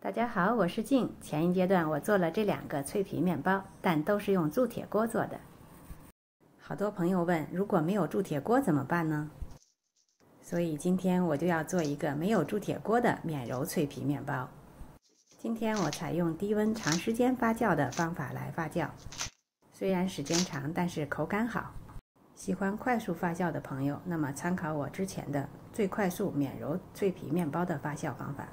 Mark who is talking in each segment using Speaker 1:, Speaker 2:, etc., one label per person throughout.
Speaker 1: 大家好，我是静。前一阶段我做了这2个脆皮面包，但都是用铸铁锅做的。好多朋友问，如果没有铸铁锅怎么办呢？所以今天我就要做一个没有铸铁锅的免揉脆皮面包。今天我采用低温长时间发酵的方法来发酵，虽然时间长，但是口感好。喜欢快速发酵的朋友，那么参考我之前的最快速免揉脆皮面包的发酵方法。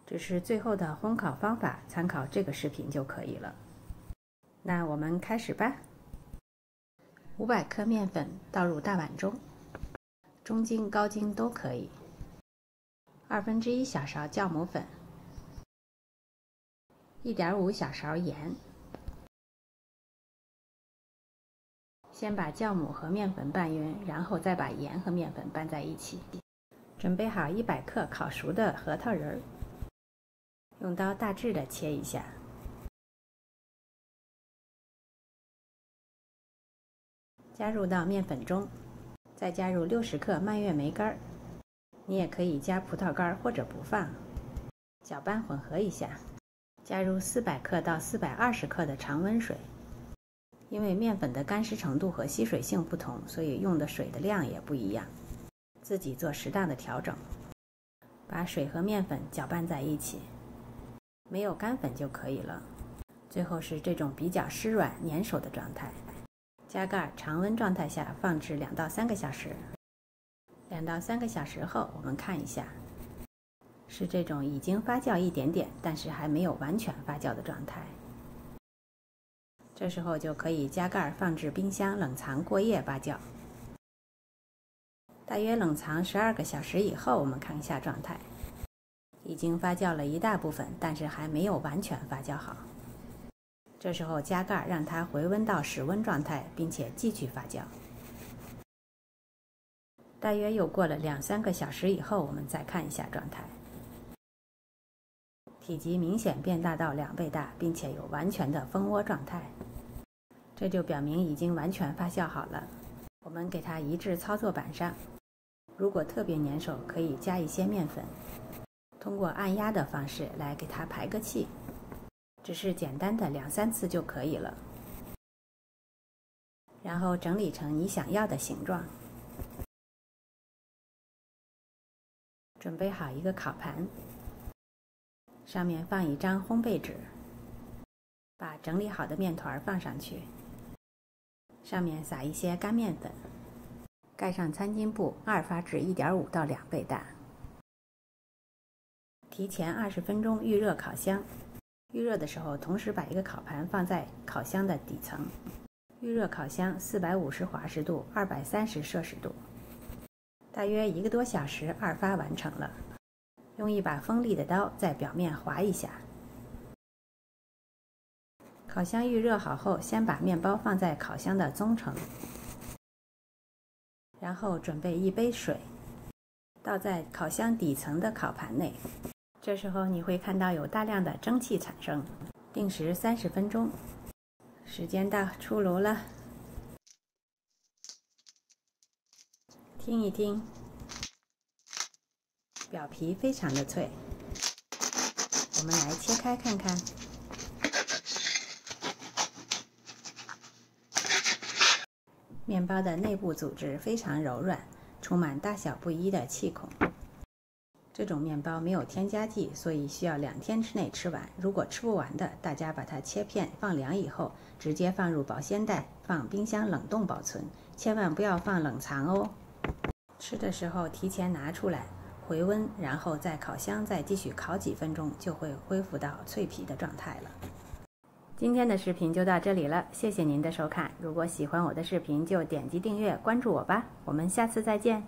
Speaker 1: 只是最后的烘烤方法参考这个视频就可以了。那我们开始吧。500克面粉倒入大碗中，中筋、高筋都可以。1/2小勺酵母粉，1.5小勺盐。先把酵母和面粉拌匀，然后再把盐和面粉拌在一起。准备好100克烤熟的核桃仁儿。用刀大致的切一下，加入到面粉中，再加入60克蔓越莓干，你也可以加葡萄干或者不放，搅拌混合一下，加入400克到420克的常温水。因为面粉的干湿程度和吸水性不同，所以用的水的量也不一样，自己做适当的调整。把水和面粉搅拌在一起。没有干粉就可以了。最后是这种比较湿软粘手的状态。加盖，常温状态下放置2到3个小时。2到3个小时后，我们看一下，是这种已经发酵一点点，但是还没有完全发酵的状态。这时候就可以加盖放置冰箱冷藏过夜发酵。大约冷藏12个小时以后，我们看一下状态。已经发酵了一大部分，但是还没有完全发酵好。这时候加盖让它回温到室温状态，并且继续发酵。大约又过了2、3个小时以后，我们再看一下状态。体积明显变大到2倍大，并且有完全的蜂窝状态，这就表明已经完全发酵好了。我们给它移至操作板上，如果特别粘手，可以加一些面粉。通过按压的方式来给它排个气，只是简单的2、3次就可以了。然后整理成你想要的形状。准备好一个烤盘，上面放一张烘焙纸，把整理好的面团放上去，上面撒一些干面粉，盖上餐巾布，2发至1.5到2倍大。提前20分钟预热烤箱，预热的时候同时把一个烤盘放在烤箱的底层。预热烤箱450华氏度，230摄氏度，大约1个多小时2发完成了。用一把锋利的刀在表面划一下。烤箱预热好后，先把面包放在烤箱的中层，然后准备1杯水，倒在烤箱底层的烤盘内。这时候你会看到有大量的蒸汽产生。定时30分钟。时间到，出炉了。听一听，表皮非常的脆。我们来切开看看。面包的内部组织非常柔软，充满大小不一的气孔。这种面包没有添加剂，所以需要2天之内吃完。如果吃不完的，大家把它切片放凉以后，直接放入保鲜袋，放冰箱冷冻保存，千万不要放冷藏哦。吃的时候提前拿出来，回温，然后在烤箱再继续烤几分钟，就会恢复到脆皮的状态了。今天的视频就到这里了，谢谢您的收看。如果喜欢我的视频，就点击订阅关注我吧。我们下次再见。